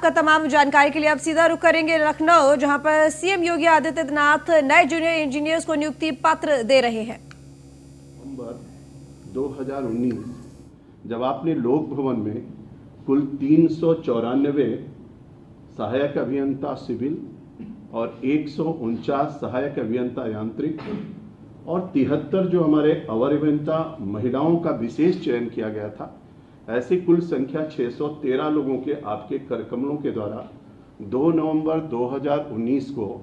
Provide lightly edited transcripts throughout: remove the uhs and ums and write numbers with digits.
आपका तमाम जानकारी के लिए अब सीधा रुख करेंगे लखनऊ, जहां पर सीएम योगी आदित्यनाथ नए जूनियर इंजीनियर्स को नियुक्ति पत्र दे रहे हैं। नवंबर 2019 जब आपने लोक भवन में कुल 394 सहायक अभियंता सिविल और 149 सहायक अभियंता यांत्रिक और 73 जो हमारे अवर अभियंता महिलाओं का विशेष चयन किया गया था, ऐसी कुल संख्या 613 लोगों के आपके करकमलों के द्वारा 2 नवंबर 2019 को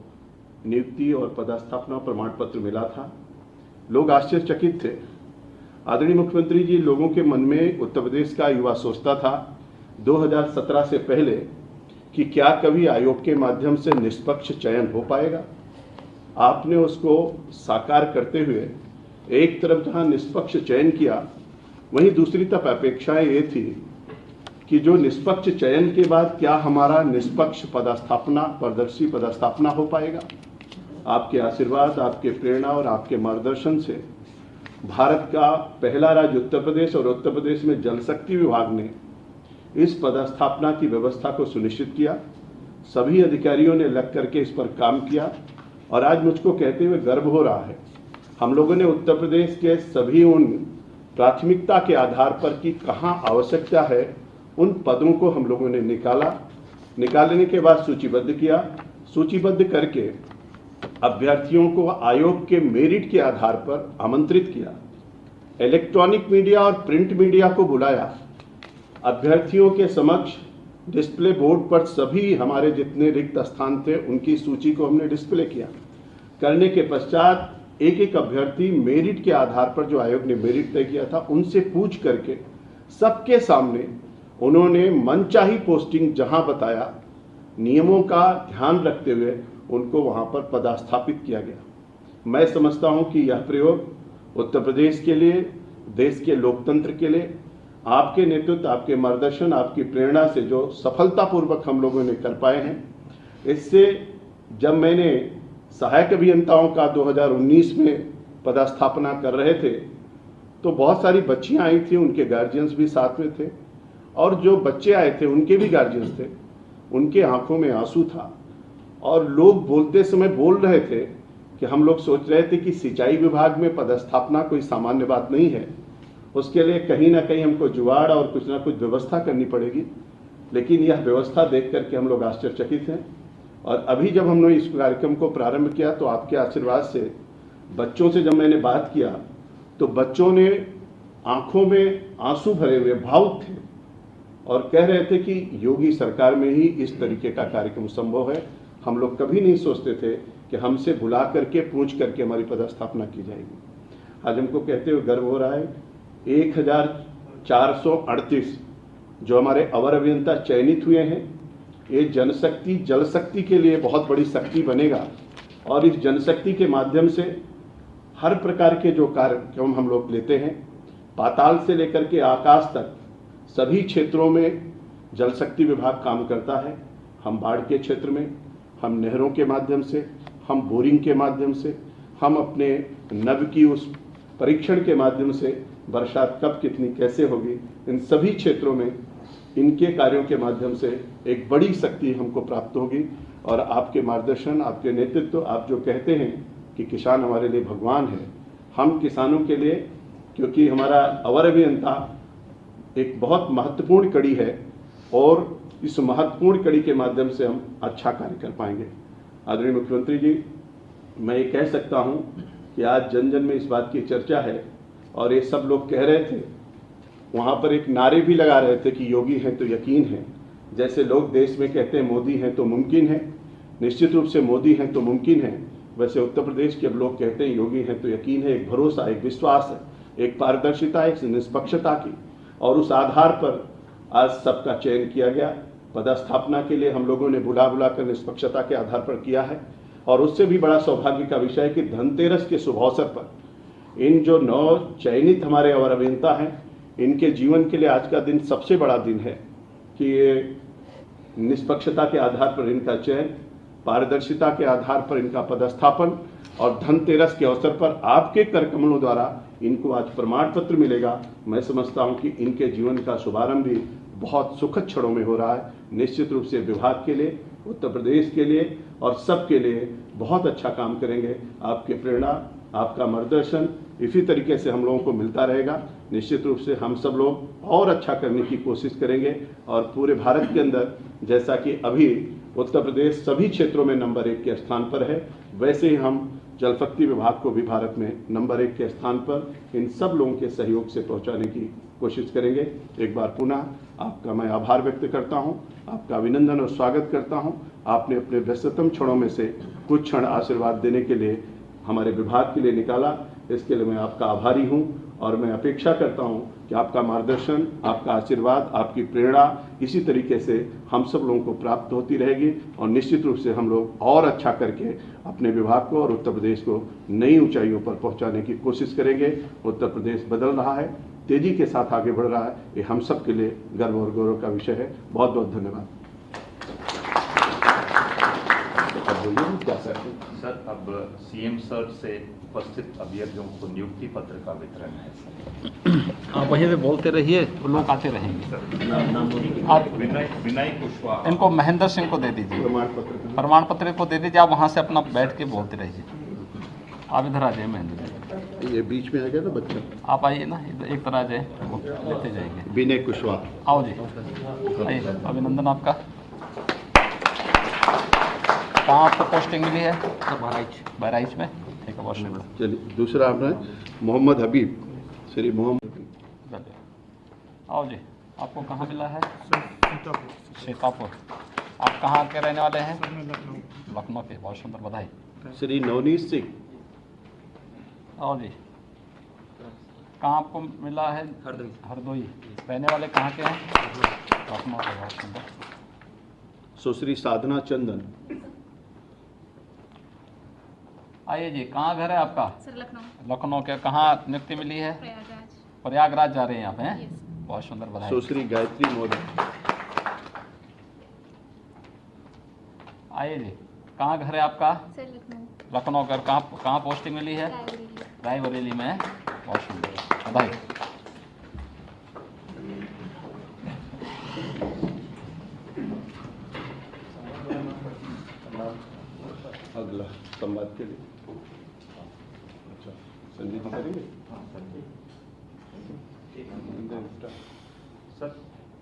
नियुक्ति और पदस्थापना प्रमाण पत्र मिला था। लोग आश्चर्यचकित थे। आदरणीय मुख्यमंत्री जी, लोगों के मन में उत्तर प्रदेश का युवा सोचता था 2017 से पहले कि क्या कभी आयोग के माध्यम से निष्पक्ष चयन हो पाएगा। आपने उसको साकार करते हुए एक तरफ जहां निष्पक्ष चयन किया, वहीं दूसरी तरफ अपेक्षाएं ये थी कि जो निष्पक्ष चयन के बाद क्या हमारा निष्पक्ष पदस्थापना, पारदर्शी पदस्थापना हो पाएगा। आपके आशीर्वाद, आपके प्रेरणा और आपके मार्गदर्शन से भारत का पहला राज्य उत्तर प्रदेश और उत्तर प्रदेश में जल शक्ति विभाग ने इस पदस्थापना की व्यवस्था को सुनिश्चित किया। सभी अधिकारियों ने लग करके इस पर काम किया और आज मुझको कहते हुए गर्व हो रहा है, हम लोगों ने उत्तर प्रदेश के सभी उन प्राथमिकता के आधार पर कि कहाँ आवश्यकता है, उन पदों को हम लोगों ने निकालने के बाद सूचीबद्ध किया। सूचीबद्ध करके अभ्यर्थियों को आयोग के मेरिट के आधार पर आमंत्रित किया। इलेक्ट्रॉनिक मीडिया और प्रिंट मीडिया को बुलाया। अभ्यर्थियों के समक्ष डिस्प्ले बोर्ड पर सभी हमारे जितने रिक्त स्थान थे उनकी सूची को हमने डिस्प्ले किया। करने के पश्चात एक एक अभ्यर्थी मेरिट के आधार पर जो आयोग ने मेरिट तय किया था उनसे पूछ करके सबके सामने उन्होंने मनचाही पोस्टिंग जहां बताया, नियमों का ध्यान रखते हुए उनको वहां पर पदस्थापित किया गया। मैं समझता हूं कि यह प्रयोग उत्तर प्रदेश के लिए, देश के लोकतंत्र के लिए आपके नेतृत्व, आपके मार्गदर्शन, आपकी प्रेरणा से जो सफलतापूर्वक हम लोगों ने कर पाए हैं, इससे जब मैंने सहायक अभियंताओं का 2019 में पदस्थापना कर रहे थे तो बहुत सारी बच्चियां आई थी, उनके गार्जियंस भी साथ में थे और जो बच्चे आए थे उनके भी गार्जियंस थे। उनके आंखों में आंसू था और लोग बोलते समय बोल रहे थे कि हम लोग सोच रहे थे कि सिंचाई विभाग में पदस्थापना कोई सामान्य बात नहीं है, उसके लिए कहीं ना कहीं हमको जुगाड़ और कुछ ना कुछ व्यवस्था करनी पड़ेगी। लेकिन यह व्यवस्था देख करके हम लोग आश्चर्यचकित हैं। और अभी जब हमने इस कार्यक्रम को प्रारंभ किया तो आपके आशीर्वाद से बच्चों से जब मैंने बात किया तो बच्चों ने आंखों में आंसू भरे हुए भावुक थे और कह रहे थे कि योगी सरकार में ही इस तरीके का कार्यक्रम संभव है। हम लोग कभी नहीं सोचते थे कि हमसे बुला करके पूछ करके हमारी पदस्थापना की जाएगी। आज हमको कहते हुए गर्व हो रहा है 1438 जो हमारे अवर अभियंता चयनित हुए हैं, ये जनशक्ति, जल शक्ति के लिए बहुत बड़ी शक्ति बनेगा और इस जनशक्ति के माध्यम से हर प्रकार के जो कार्यक्रम हम लोग लेते हैं, पाताल से लेकर के आकाश तक सभी क्षेत्रों में जल शक्ति विभाग काम करता है। हम बाढ़ के क्षेत्र में, हम नहरों के माध्यम से, हम बोरिंग के माध्यम से, हम अपने नभ की उस परीक्षण के माध्यम से बरसात कब कितनी कैसे होगी, इन सभी क्षेत्रों में इनके कार्यों के माध्यम से एक बड़ी शक्ति हमको प्राप्त होगी। और आपके मार्गदर्शन, आपके नेतृत्व, आप जो कहते हैं कि किसान हमारे लिए भगवान है, हम किसानों के लिए, क्योंकि हमारा अवर अभियंता एक बहुत महत्वपूर्ण कड़ी है और इस महत्वपूर्ण कड़ी के माध्यम से हम अच्छा कार्य कर पाएंगे। आदरणीय मुख्यमंत्री जी, मैं ये कह सकता हूँ कि आज जन जन में इस बात की चर्चा है और ये सब लोग कह रहे थे, वहाँ पर एक नारे भी लगा रहे थे कि योगी हैं तो यकीन है। जैसे लोग देश में कहते हैं मोदी हैं तो मुमकिन है, निश्चित रूप से मोदी हैं तो मुमकिन है, वैसे उत्तर प्रदेश के लोग कहते हैं योगी हैं तो यकीन है। एक भरोसा, एक विश्वास है, एक पारदर्शिता, एक निष्पक्षता की, और उस आधार पर आज सबका चयन किया गया। पदस्थापना के लिए हम लोगों ने बुला कर निष्पक्षता के आधार पर किया है। और उससे भी बड़ा सौभाग्य का विषय है कि धनतेरस के शुभ अवसर पर इन जो 9 चयनित हमारे अवर अभियंता हैं, इनके जीवन के लिए आज का दिन सबसे बड़ा दिन है कि ये निष्पक्षता के आधार पर इनका चयन, पारदर्शिता के आधार पर इनका पदस्थापन और धनतेरस के अवसर पर आपके करकमलों द्वारा इनको आज प्रमाण पत्र मिलेगा। मैं समझता हूं कि इनके जीवन का शुभारंभ भी बहुत सुखद क्षणों में हो रहा है। निश्चित रूप से विभाग के लिए, उत्तर प्रदेश के लिए और सबके लिए बहुत अच्छा काम करेंगे। आपके प्रेरणा, आपका मार्गदर्शन इसी तरीके से हम लोगों को मिलता रहेगा। निश्चित रूप से हम सब लोग और अच्छा करने की कोशिश करेंगे और पूरे भारत के अंदर जैसा कि अभी उत्तर प्रदेश सभी क्षेत्रों में नंबर 1 के स्थान पर है, वैसे ही हम जल शक्ति विभाग को भी भारत में नंबर 1 के स्थान पर इन सब लोगों के सहयोग से पहुंचाने की कोशिश करेंगे। एक बार पुनः आपका मैं आभार व्यक्त करता हूं, आपका अभिनंदन और स्वागत करता हूं। आपने अपने व्यस्ततम क्षणों में से कुछ क्षण आशीर्वाद देने के लिए हमारे विभाग के लिए निकाला, इसके लिए मैं आपका आभारी हूं और मैं अपेक्षा करता हूं कि आपका मार्गदर्शन, आपका आशीर्वाद, आपकी प्रेरणा इसी तरीके से हम सब लोगों को प्राप्त होती रहेगी और निश्चित रूप से हम लोग और अच्छा करके अपने विभाग को और उत्तर प्रदेश को नई ऊंचाइयों पर पहुंचाने की कोशिश करेंगे। उत्तर प्रदेश बदल रहा है, तेजी के साथ आगे बढ़ रहा है, ये हम सब के लिए गर्व और गौरव का विषय है। बहुत बहुत धन्यवाद। क्या सर, अब सीएम सर से उपस्थित अभ्यर्थियों को नियुक्ति पत्र का वितरण है सर। आप वहीं पे बोलते रहिए, वो लोग आते रहेंगे। आप विनय कुशवाहा, इनको महेंद्र सिंह को दे दीजिए, प्रमाण पत्र को दे दीजिए। आप वहाँ से अपना बैठ के बोलते रहिए। आप इधर आ जाइए महेंद्र जी, ये बीच में आ गया ना बच्चा, आप आइए ना, इधर एक तरह आ जाए, लेते जाएंगे। विनय कुशवाहा, आओ जी, आइए। अभिनंदन आपका। कहाँ आपको पोस्टिंग मिली है? बहराइच में। ठीक है, बहुत शुक्रिया। चलिए दूसरा आपने मोहम्मद हबीब, श्री मोहम्मद। आओ जी, आपको कहाँ मिला है? सीतापुर। आप कहाँ के रहने वाले हैं? लखनऊ के। बहुत सुंदर, बधाई। श्री नवनीत सिंह। आओ जी, कहाँ आपको मिला है? हरदोई। रहने वाले कहाँ के हैं? लखनऊ के। बहुत सुंदर। सुश्री साधना चंदन। आइए जी, कहाँ घर है आपका? सर लखनऊ। लखनऊ के। कहाँ नियुक्ति मिली है? प्रयागराज। प्रयागराज जा रहे हैं आप हैं? Yes. बहुत सुंदर, बधाई। सुश्री गायत्री मौर्य। आइए जी, कहाँ घर है आपका? सर लखनऊ। लखनऊ का। कहाँ पोस्टिंग मिली है? रायबरेली। रायबरेली में। बहुत सुंदर, बधाई। अगला संवाद के लिए अच्छा संजय जी करेंगे। सर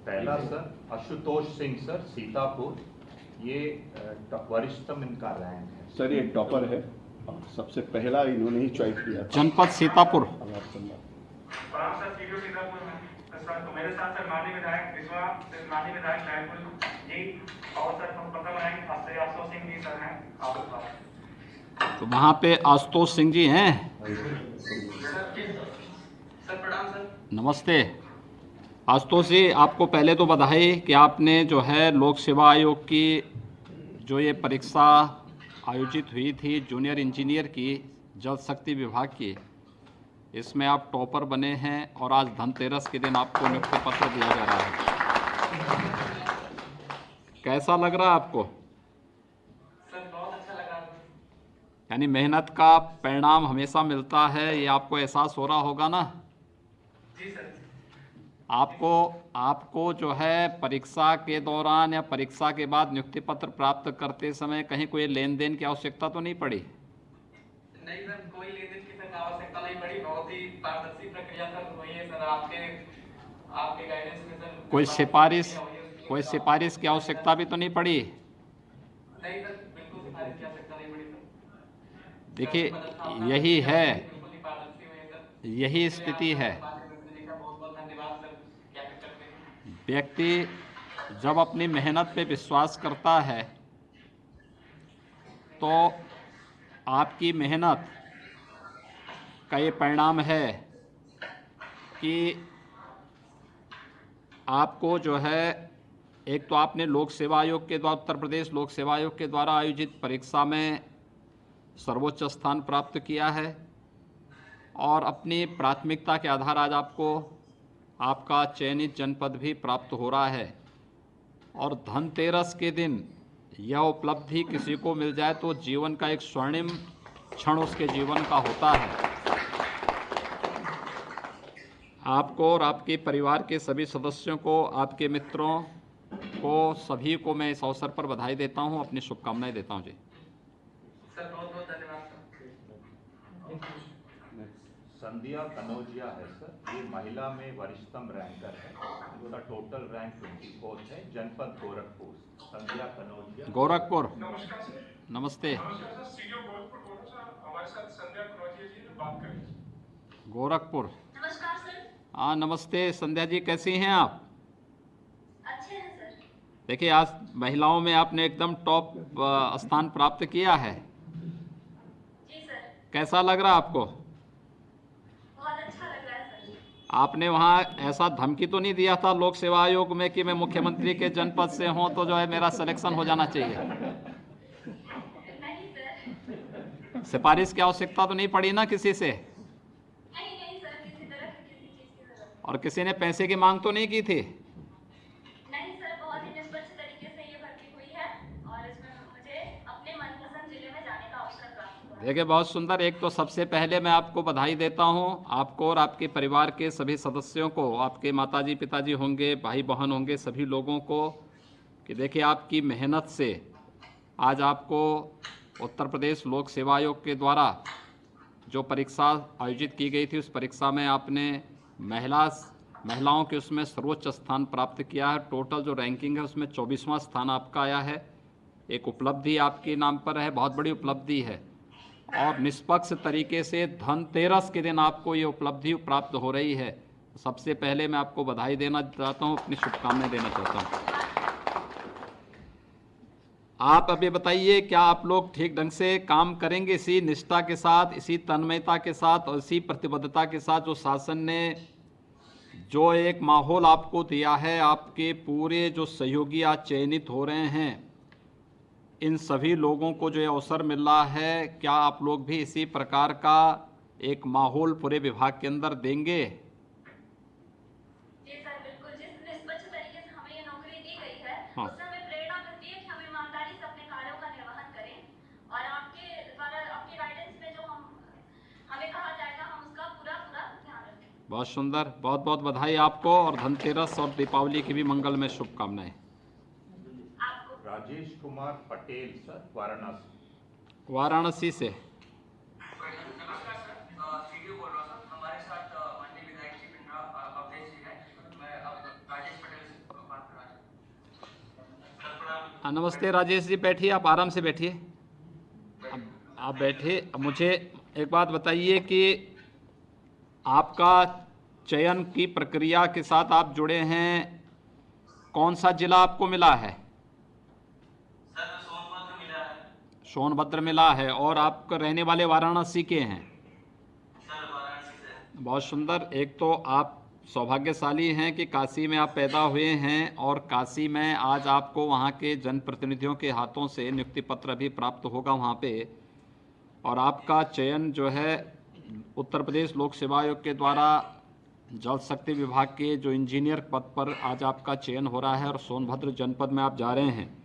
पहला सर आशुतोष सिंह सर, सीतापुर। ये वरिष्ठतम इनका रैंक है सर, ये टॉपर है और सबसे पहला इन्होंने ही चॉइस किया था। जनपद सीतापुर। अब आप संवाद। प्रणाम सर, सीडीओ सीतापुर में सर, तो मेरे साथ सर माननीय विधायक विश्वास, माननीय विधायक रायपुर जी और सर प्रथम रैंक आशुतोष सिंह जी सर हैं आपके पास। तो वहाँ पे आशुतोष सिंह जी हैं। सर प्रणाम सर। नमस्ते आशुतोष जी, आपको पहले तो बधाई कि आपने जो है लोक सेवा आयोग की जो ये परीक्षा आयोजित हुई थी जूनियर इंजीनियर की जल शक्ति विभाग की, इसमें आप टॉपर बने हैं और आज धनतेरस के दिन आपको नियुक्ति पत्र दिया जा रहा है। कैसा लग रहा है आपको? सर बहुत अच्छा लगा। यानी मेहनत का परिणाम हमेशा मिलता है, ये आपको एहसास हो रहा होगा ना? जी सर। आपको जो है परीक्षा के दौरान या परीक्षा के बाद नियुक्ति पत्र प्राप्त करते समय कहीं कोई लेन देन की आवश्यकता तो नहीं पड़ी? नहीं सर, कोई लेन देन की सर आवश्यकता नहीं पड़ी। बहुत ही पारदर्शी प्रक्रिया सर हुई है सर, आपके गाइडेंस में सर। कोई सिफारिश की आवश्यकता भी तो नहीं पड़ी? नहीं सर, बिल्कुल सिफारिश की आवश्यकता नहीं पड़ी सर। देखिए यही है, बिल्कुल ही पारदर्शी हुई है सर। यही स्थिति है। बहुत-बहुत धन्यवाद सर। क्या कर सकते हैं। व्यक्ति जब अपनी मेहनत पे विश्वास करता है तो आपकी मेहनत का ये परिणाम है कि आपको जो है एक तो आपने लोक सेवा आयोग के द्वारा, उत्तर प्रदेश लोक सेवा आयोग के द्वारा आयोजित परीक्षा में सर्वोच्च स्थान प्राप्त किया है और अपनी प्राथमिकता के आधार आज आपको आपका चयनित जनपद भी प्राप्त हो रहा है। और धनतेरस के दिन यह उपलब्धि किसी को मिल जाए तो जीवन का एक स्वर्णिम क्षण उसके जीवन का होता है। आपको और आपके परिवार के सभी सदस्यों को, आपके मित्रों आपको सभी को मैं इस अवसर पर बधाई देता हूं, अपनी शुभकामनाएं देता हूं जी। सर बहुत बहुत धन्यवाद सर। संध्या कनौजिया है सर, ये महिला में वरिष्ठतम रैंकर है, इसका टोटल रैंक 24 है, जनपद गोरखपुर। संध्या कनौजिया, गोरखपुर। नमस्कार सर। नमस्ते। नमस्कार सर, सीडीओ गोरखपुर बोल रहा हूं सर, हमारे साथ संध्या कनौजिया जी ने बात करी। गोरखपुर। नमस्कार सर। हाँ नमस्ते संध्या जी, कैसी हैं आप? अच्छे हैं सर। देखिए आज महिलाओं में आपने एकदम टॉप स्थान प्राप्त किया है। जी सर। कैसा लग रहा आपको? बहुत अच्छा लग रहा है सर। आपने वहाँ ऐसा धमकी तो नहीं दिया था लोक सेवा आयोग में कि मैं मुख्यमंत्री के जनपद से हूँ तो जो है मेरा सिलेक्शन हो जाना चाहिए? नहीं सर। सिफारिश की आवश्यकता तो नहीं पड़ी ना किसी से? नहीं सर, किसी तरह की किसी चीज की जरूरत और किसी ने पैसे की मांग तो नहीं की थी? नहीं सर, बहुत ही निष्पक्ष तरीके से ये भर्ती हुई है और इसमें मुझे अपने मनपसंद जिले में जाने का अवसर प्राप्त हुआ है। देखिए बहुत सुंदर। एक तो सबसे पहले मैं आपको बधाई देता हूं, आपको और आपके परिवार के सभी सदस्यों को, आपके माताजी पिताजी होंगे, भाई बहन होंगे, सभी लोगों को, कि देखिए आपकी मेहनत से आज आपको उत्तर प्रदेश लोक सेवा आयोग के द्वारा जो परीक्षा आयोजित की गई थी उस परीक्षा में आपने महिलाओं के उसमें सर्वोच्च स्थान प्राप्त किया है। टोटल जो रैंकिंग है उसमें 24वां स्थान आपका आया है। एक उपलब्धि आपके नाम पर है, बहुत बड़ी उपलब्धि है और निष्पक्ष तरीके से धनतेरस के दिन आपको ये उपलब्धि प्राप्त हो रही है। सबसे पहले मैं आपको बधाई देना चाहता हूँ, अपनी शुभकामनाएं देना चाहता हूँ। आप अभी बताइए, क्या आप लोग ठीक ढंग से काम करेंगे इसी निष्ठा के साथ, इसी तन्मयता के साथ और इसी प्रतिबद्धता के साथ जो शासन ने जो एक माहौल आपको दिया है, आपके पूरे जो सहयोगी आज चयनित हो रहे हैं, इन सभी लोगों को जो ये अवसर मिल रहा है, क्या आप लोग भी इसी प्रकार का एक माहौल पूरे विभाग के अंदर देंगे? जी सर, बिल्कुल। जिस निष्पक्ष तरीके से हमें ये नौकरी दी गई है, हाँ। उससे हमें प्रेरणा मिलती है कि हम ईमानदारी से अपने कार्यों का निर्वहन करें और आपके द्वारा, आपके गाइडेंस में जो हमें कहा जाएगा, हम उसका पूरा ध्यान रखें। बहुत सुंदर, बहुत बहुत बधाई आपको और धनतेरस और दीपावली की भी मंगलमय शुभकामनाएं। आपको। राजेश कुमार पटेल सर, वाराणसी। वाराणसी से। नमस्कार सर, सीडीओ बोल रहा हूं सर, हमारे साथ माननीय विधायक श्री पिंडरा अवधेश जी हैं। मैं अब राजेश पटेल से बात कर रहा हूं। सर प्रणाम। नमस्ते राजेश जी, बैठिए, आप आराम से बैठिए। आप बैठिए। मुझे एक बात बताइए कि आपका चयन की प्रक्रिया के साथ आप जुड़े हैं, कौन सा जिला आपको मिला है? सर सोनभद्र मिला है। सोनभद्र मिला है और आप रहने वाले वाराणसी के हैं? सर वाराणसी से। बहुत सुंदर। एक तो आप सौभाग्यशाली हैं कि काशी में आप पैदा हुए हैं और काशी में आज आपको वहाँ के जनप्रतिनिधियों के हाथों से नियुक्ति पत्र भी प्राप्त होगा वहाँ पे, और आपका चयन जो है उत्तर प्रदेश लोक सेवा आयोग के द्वारा जल शक्ति विभाग के जो इंजीनियर पद पर आज आपका चयन हो रहा है और सोनभद्र जनपद में आप जा रहे हैं।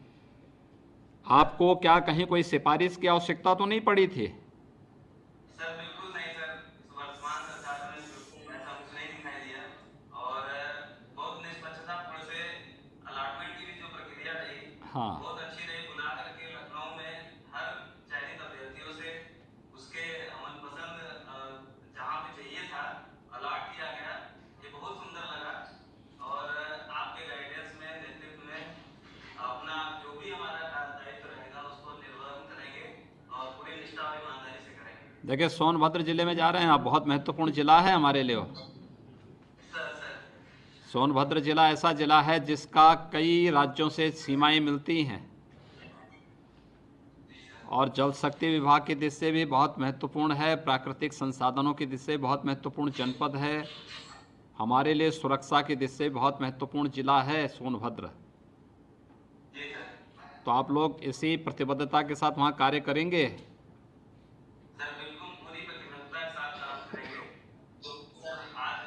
आपको क्या कहीं कोई सिफारिश की आवश्यकता तो नहीं पड़ी थी? सर बिल्कुल नहीं सर, वर्तमान सरकार में ऐसा कुछ नहीं दिखाई दिया और बहुत निष्पक्षता पूर्ण से अलॉटमेंट की भी जो प्रक्रिया रही, हाँ। बहुत अच्छी रही। बुला करके लखनऊ में हर चयनित अभ्यर्थियों से उसके मनपसंद जहाँ पे चाहिए था अलॉट किया गया। ये बहुत सुंदर लगा और आपके गाइडेंस में, नेतृत्व में अपना जो भी हमारा दायित्व रहेगा उसको निर्वहन करेंगे और पूरी निष्ठा और ईमानदारी से करेंगे। देखिए सोनभद्र जिले में जा रहे हैं आप, बहुत महत्वपूर्ण जिला है हमारे लिए। सर सोनभद्र जिला ऐसा जिला है जिसका कई राज्यों से सीमाएं मिलती हैं और जल शक्ति विभाग की दृष्टि से भी बहुत महत्वपूर्ण है, प्राकृतिक संसाधनों की दृष्टि से बहुत महत्वपूर्ण जनपद है, हमारे लिए सुरक्षा की दृष्टि से बहुत महत्वपूर्ण जिला है सोनभद्र। तो आप लोग इसी प्रतिबद्धता के साथ वहाँ कार्य करेंगे? सर बिल्कुल पूरी प्रतिबद्धता के साथ काम करेंगे। तो सर आज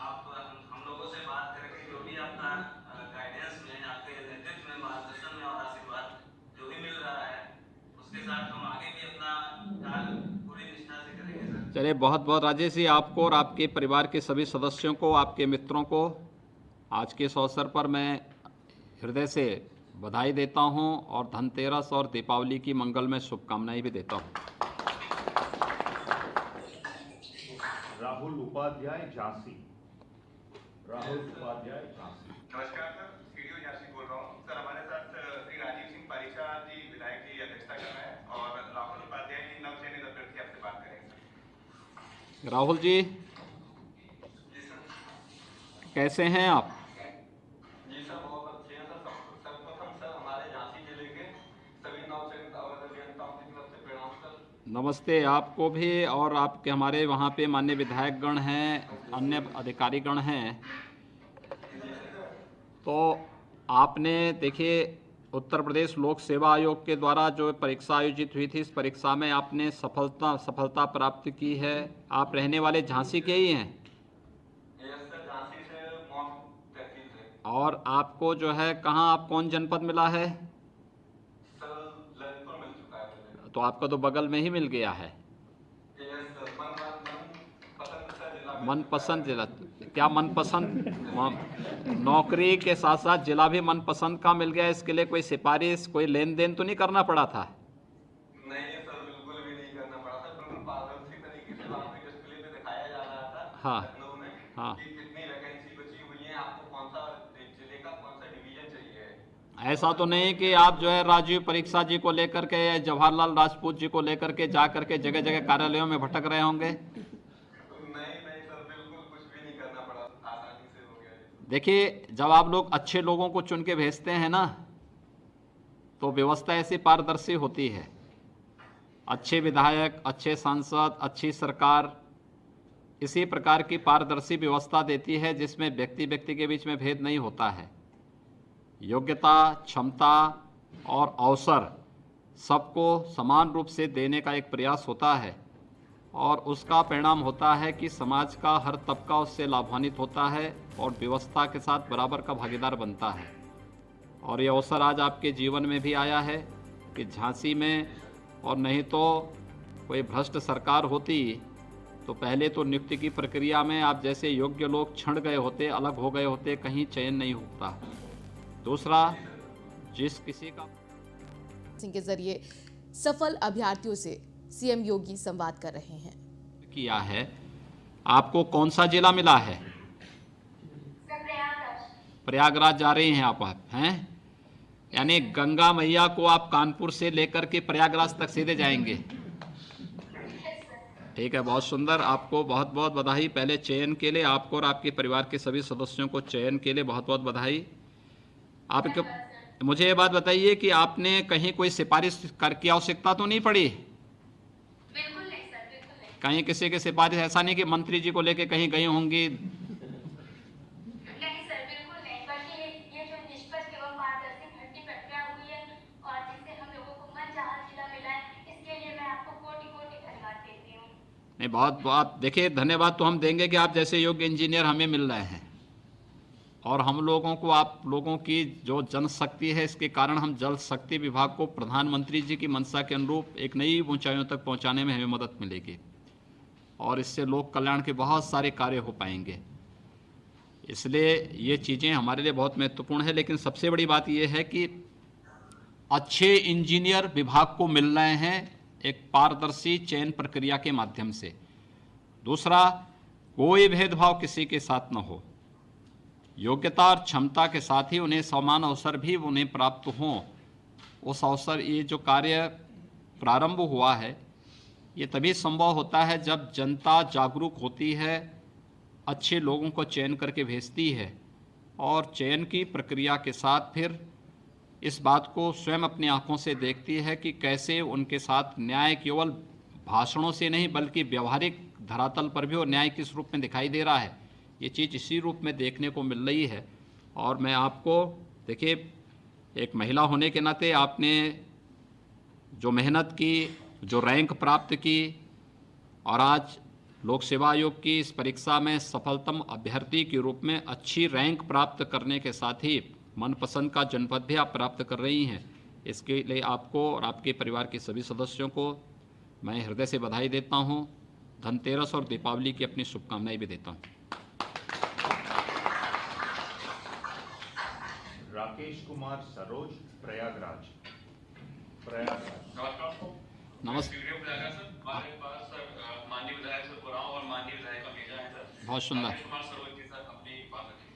आप हम लोगों से बात करके जो भी आपका गाइडेंस में, आपके नेतृत्व में, मार्गदर्शन में और आशीर्वाद जो भी मिल रहा है उसके साथ हम आगे भी अपना कार्य पूरी निष्ठा से करेंगे सर। चलिए बहुत बहुत राजेश जी, आपको और आपके परिवार के सभी सदस्यों को, आपके मित्रों को आज के इस अवसर पर मैं हृदय से बधाई देता हूं और धनतेरस और दीपावली की मंगलमय शुभकामनाएं भी देता हूं। राहुल उपाध्याय झांसी। राहुल उपाध्याय झांसी। नमस्कार सर, सीडीओ झांसी बोल रहा हूँ। सर हमारे साथ श्री राजीव सिंह पारिशा जी विधायक जी अध्यक्षता कर रहे हैं और राहुल उपाध्याय जी नवचयनित अभ्यर्थी आपसे बात करेंगे। राहुल जी जी सर। कैसे हैं आप? जी सर बहुत अच्छे हैं सर। सर्वप्रथम सर हमारे झांसी जिले के सभी नवचयनित अभियंताओं की तरफ से प्रणाम सर। नमस्ते आपको भी, और आपके हमारे वहाँ पे मान्य विधायकगण हैं, अन्य अधिकारीगण हैं। तो आपने देखिए उत्तर प्रदेश लोक सेवा आयोग के द्वारा जो परीक्षा आयोजित हुई थी, इस परीक्षा में आपने सफलता प्राप्त की है। आप रहने वाले झांसी के ही हैं? यस सर, झांसी से मॉक तहसील से। और आपको जो है कहाँ, आप कौन जनपद मिला है? सर ललितपुर मिल चुका है मुझे। तो आपका तो बगल में ही मिल गया है। यस सर, मनपसंद सर जिला। मनपसंद जिला? क्या मनपसंद नौकरी के साथ साथ जिला भी मनपसंद का मिल गया? इसके लिए कोई सिफारिश, कोई लेन देन तो नहीं करना पड़ा था? नहीं सर, बिल्कुल भी नहीं करना पड़ा था। बिल्कुल पारदर्शी तरीके से वहाँ पे डिस्प्ले पे दिखाया जा रहा था। हाँ लखनऊ में हाँ। कि कितनी वैकेंसी बची हुई है, आपको कौन सा जिले का कौन सा डिवीजन चाहिए। ऐसा तो नहीं कि आप जो है राजीव परीक्षा जी को लेकर के या जवाहरलाल राजपूत जी को लेकर के जा करके जगह जगह कार्यालयों में भटक रहे होंगे? नहीं सर, बिल्कुल कुछ भी नहीं करना पड़ा, आसानी से हो गया। देखिए, जब आप लोग अच्छे लोगों को चुन के भेजते हैं ना, तो व्यवस्था ऐसी पारदर्शी होती है। अच्छे विधायक, अच्छे सांसद, अच्छी सरकार इसी प्रकार की पारदर्शी व्यवस्था देती है जिसमें व्यक्ति व्यक्ति के बीच में भेद नहीं होता है। योग्यता, क्षमता और अवसर सबको समान रूप से देने का एक प्रयास होता है और उसका परिणाम होता है कि समाज का हर तबका उससे लाभान्वित होता है और व्यवस्था के साथ बराबर का भागीदार बनता है। और ये अवसर आज आपके जीवन में भी आया है कि झांसी में, और नहीं तो कोई भ्रष्ट सरकार होती तो पहले तो नियुक्ति की प्रक्रिया में आप जैसे योग्य लोग छंट गए होते, अलग हो गए होते, कहीं चयन नहीं होता। दूसरा, जिस किसी का सिंह के जरिए सफल अभ्यर्थियों से सीएम योगी संवाद कर रहे हैं। किया है, आपको कौन सा जिला मिला है? प्रयागराज जा रही हैं आप हैं? यानी गंगा मैया को आप कानपुर से लेकर के प्रयागराज तक सीधे जाएंगे? ठीक है, बहुत सुंदर। आपको बहुत बहुत बधाई। पहले चयन के लिए आपको और आपके परिवार के सभी सदस्यों को चयन के लिए बहुत बहुत बधाई। आपको मुझे ये बात बताइए कि आपने कहीं कोई सिफारिश कर की आवश्यकता तो नहीं पड़ी? बिल्कुल नहीं सर, बिल्कुल नहीं। कहीं किसी की सिफारिश, ऐसा नहीं कि मंत्री जी को लेके कहीं गई होंगी? नहीं सर, बिल्कुल नहीं। बल्कि ये जो निष्पक्ष एवं पारदर्शी भर्ती प्रक्रिया हुई है और जिससे हम लोगों को मनचाहा जिला मिला है, इसके लिए मैं आपको कोटि कोटि धन्यवाद देती हूँ। नहीं, बहुत बहुत देखिए, धन्यवाद तो हम देंगे कि आप जैसे योग्य इंजीनियर हमें मिल रहे हैं और हम लोगों को, आप लोगों की जो जनशक्ति है, इसके कारण हम जल शक्ति विभाग को प्रधानमंत्री जी की मंशा के अनुरूप एक नई ऊंचाइयों तक पहुंचाने में हमें मदद मिलेगी और इससे लोक कल्याण के बहुत सारे कार्य हो पाएंगे। इसलिए ये चीज़ें हमारे लिए बहुत महत्वपूर्ण है। लेकिन सबसे बड़ी बात यह है कि अच्छे इंजीनियर विभाग को मिल रहे हैं एक पारदर्शी चयन प्रक्रिया के माध्यम से। दूसरा, कोई भेदभाव किसी के साथ न हो, योग्यता और क्षमता के साथ ही उन्हें समान अवसर भी उन्हें प्राप्त हों। उस अवसर, ये जो कार्य प्रारंभ हुआ है, ये तभी संभव होता है जब जनता जागरूक होती है, अच्छे लोगों को चयन करके भेजती है और चयन की प्रक्रिया के साथ फिर इस बात को स्वयं अपनी आंखों से देखती है कि कैसे उनके साथ न्याय केवल भाषणों से नहीं बल्कि व्यवहारिक धरातल पर भी और न्याय किस रूप में दिखाई दे रहा है। ये चीज़ इसी रूप में देखने को मिल रही है। और मैं आपको, देखिए, एक महिला होने के नाते आपने जो मेहनत की, जो रैंक प्राप्त की और आज लोक सेवा आयोग की इस परीक्षा में सफलतम अभ्यर्थी के रूप में अच्छी रैंक प्राप्त करने के साथ ही मनपसंद का जनपद भी आप प्राप्त कर रही हैं, इसके लिए आपको और आपके परिवार के सभी सदस्यों को मैं हृदय से बधाई देता हूं। धनतेरस और दीपावली की अपनी शुभकामनाएं भी देता हूं। राकेश राकेश कुमार सरोज, प्रयागराज। नमस्ते। वीडियो बुलाया सर, हमारे पास सर माननीय विधायक सर पुराव और माननीय विधायक अमेजा है सर। बहुत सुंदर। राकेश कुमार सरोज जी सर, अपनी बात रखिए।